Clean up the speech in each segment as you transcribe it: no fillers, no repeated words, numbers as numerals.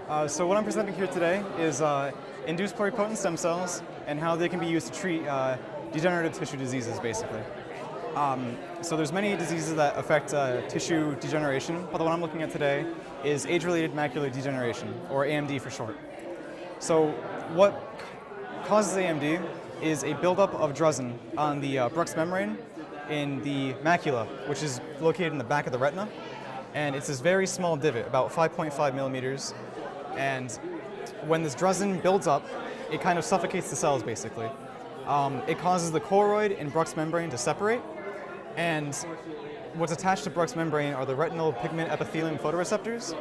So what I'm presenting here today is induced pluripotent stem cells and how they can be used to treat degenerative tissue diseases, basically. So there's many diseases that affect tissue degeneration, but the one I'm looking at today is age-related macular degeneration, or AMD for short. So what causes AMD is a buildup of drusen on the Bruch's membrane in the macula, which is located in the back of the retina. And it's this very small divot, about 5.5 millimeters. And when this drusen builds up, it kind of suffocates the cells, basically. It causes the choroid and Bruch's membrane to separate. And what's attached to Bruch's membrane are the retinal pigment epithelium photoreceptors.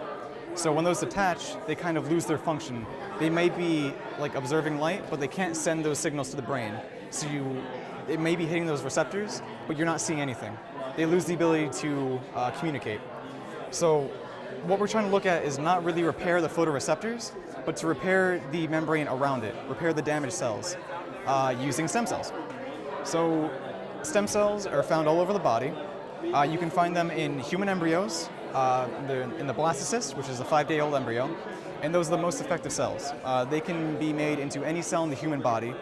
So when those attach, they kind of lose their function. They may be like observing light, but they can't send those signals to the brain. So it may be hitting those receptors, but you're not seeing anything. They lose the ability to communicate. So what we're trying to look at is not really repair the photoreceptors, but to repair the membrane around it, repair the damaged cells using stem cells. So stem cells are found all over the body. You can find them in human embryos, in the blastocyst, which is a 5-day-old embryo, and those are the most effective cells. They can be made into any cell in the human body,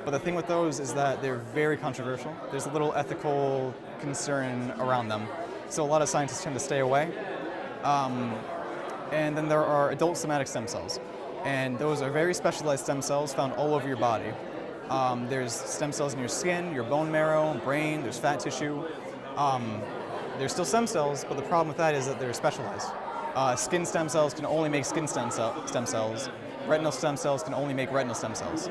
but the thing with those is that they're very controversial. There's a little ethical concern around them, so a lot of scientists tend to stay away. And then there are adult somatic stem cells, and those are very specialized stem cells found all over your body. There's stem cells in your skin, your bone marrow, brain, there's fat tissue. There's still stem cells, but the problem with that is that they're specialized. Skin stem cells can only make skin stem cells. Retinal stem cells can only make retinal stem cells.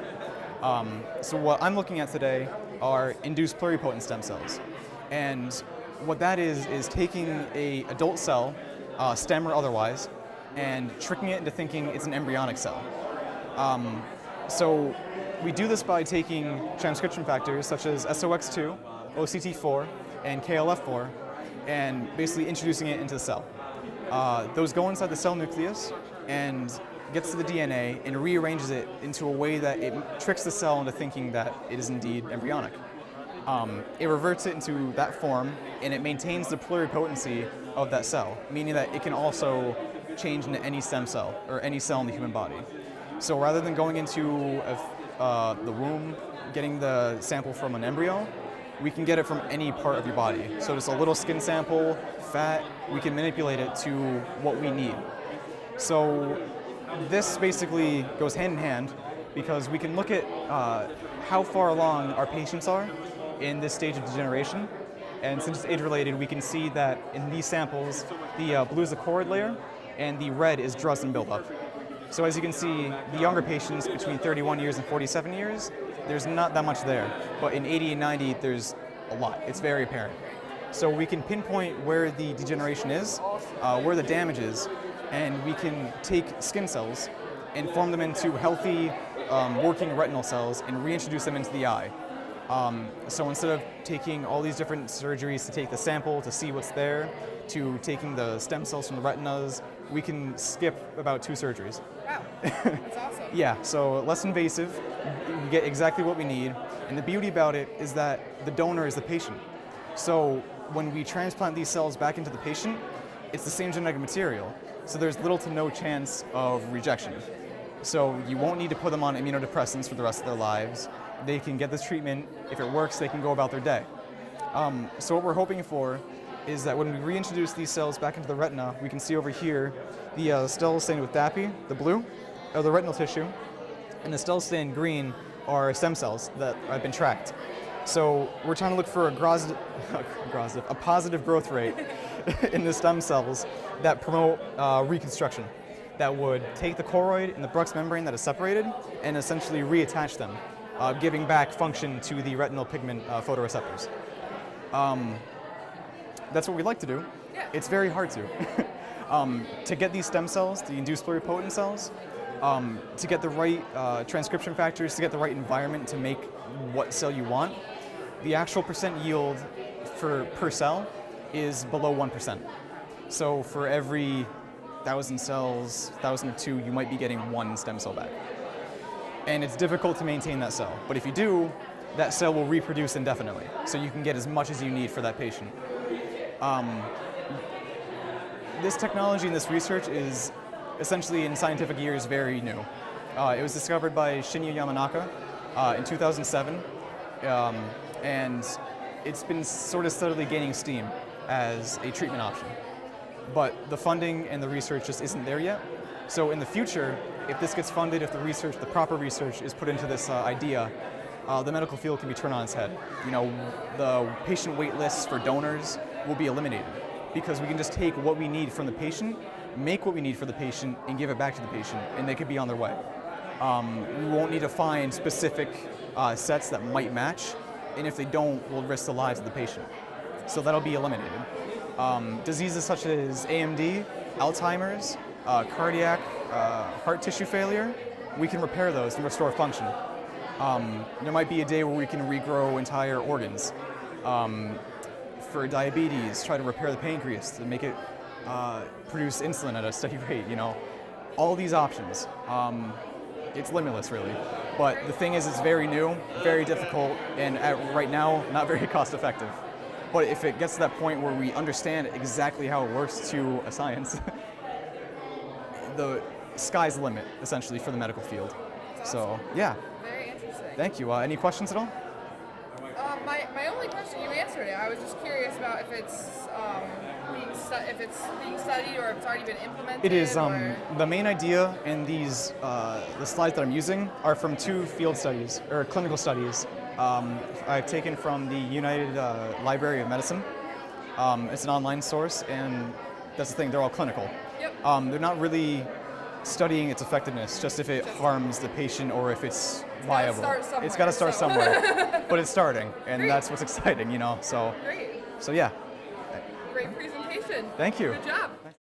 So what I'm looking at today are induced pluripotent stem cells. And what that is taking an adult cell, stem or otherwise, and tricking it into thinking it's an embryonic cell. So we do this by taking transcription factors such as SOX2, OCT4, and KLF4, and basically introducing it into the cell. Those go inside the cell nucleus and gets to the DNA and rearranges it into a way that it tricks the cell into thinking that it is indeed embryonic. It reverts it into that form, and it maintains the pluripotency of that cell, meaning that it can also change into any stem cell or any cell in the human body. So rather than going into the womb, getting the sample from an embryo, we can get it from any part of your body. So just a little skin sample, fat, we can manipulate it to what we need. So this basically goes hand in hand because we can look at how far along our patients are in this stage of degeneration. And since it's age-related, we can see that in these samples, the blue is the choroid layer and the red is drusen buildup. So as you can see, the younger patients between 31 years and 47 years, there's not that much there. But in 80 and 90, there's a lot. It's very apparent. So we can pinpoint where the degeneration is, where the damage is, and we can take skin cells and form them into healthy working retinal cells and reintroduce them into the eye. So instead of taking all these different surgeries to take the sample to see what's there, to taking the stem cells from the retinas, we can skip about 2 surgeries. Wow, that's awesome. Yeah, so less invasive, we get exactly what we need, and the beauty about it is that the donor is the patient. So when we transplant these cells back into the patient, it's the same genetic material, so there's little to no chance of rejection. So you won't need to put them on immunodepressants for the rest of their lives. They can get this treatment. If it works, they can go about their day. So what we're hoping for is that when we reintroduce these cells back into the retina, we can see over here the cells stained with DAPI, the blue, are the retinal tissue, and the cells stained green are stem cells that have been tracked. So we're trying to look for a positive growth rate in the stem cells that promote reconstruction, that would take the choroid and the Bruch's membrane that is separated and essentially reattach them, giving back function to the retinal pigment photoreceptors. That's what we'd like to do. Yeah. It's very hard to. To get these stem cells, the induced pluripotent cells, to get the right transcription factors, to get the right environment to make what cell you want, the actual percent yield per cell is below 1%. So for every 1,000 cells, 1,002, you might be getting 1 stem cell back. And it's difficult to maintain that cell. But if you do, that cell will reproduce indefinitely. So you can get as much as you need for that patient. This technology and this research is essentially in scientific years very new. It was discovered by Shinya Yamanaka in 2007, and it's been sort of steadily gaining steam as a treatment option. But the funding and the research just isn't there yet. So in the future, if this gets funded, if the proper research is put into this idea, the medical field can be turned on its head. You know, the patient wait lists for donors will be eliminated because we can just take what we need from the patient, make what we need for the patient, and give it back to the patient, and they could be on their way. We won't need to find specific sets that might match, and if they don't, we'll risk the lives of the patient. So that'll be eliminated. Diseases such as AMD, Alzheimer's, cardiac, heart tissue failure, we can repair those and restore function. There might be a day where we can regrow entire organs. For diabetes, try to repair the pancreas to make it produce insulin at a steady rate, you know. All these options. It's limitless, really. But the thing is, it's very new, very difficult, and right now, not very cost effective. But if it gets to that point where we understand exactly how it works to a science, the sky's the limit, essentially, for the medical field. So, yeah. Very interesting. Thank you. Any questions at all? My only question, you answered it. I was just curious about if it's being studied or if it's already been implemented. It is. The main idea in these the slides that I'm using are from 2 field studies or clinical studies. I've taken from the United Library of Medicine. It's an online source, and that's the thing. They're all clinical. Yep. They're not really studying its effectiveness, just if it harms the patient or if it's viable. It's got to start somewhere, but it's starting, and that's what's exciting, you know. So. Great. So yeah. Great presentation. Thank you. Good job.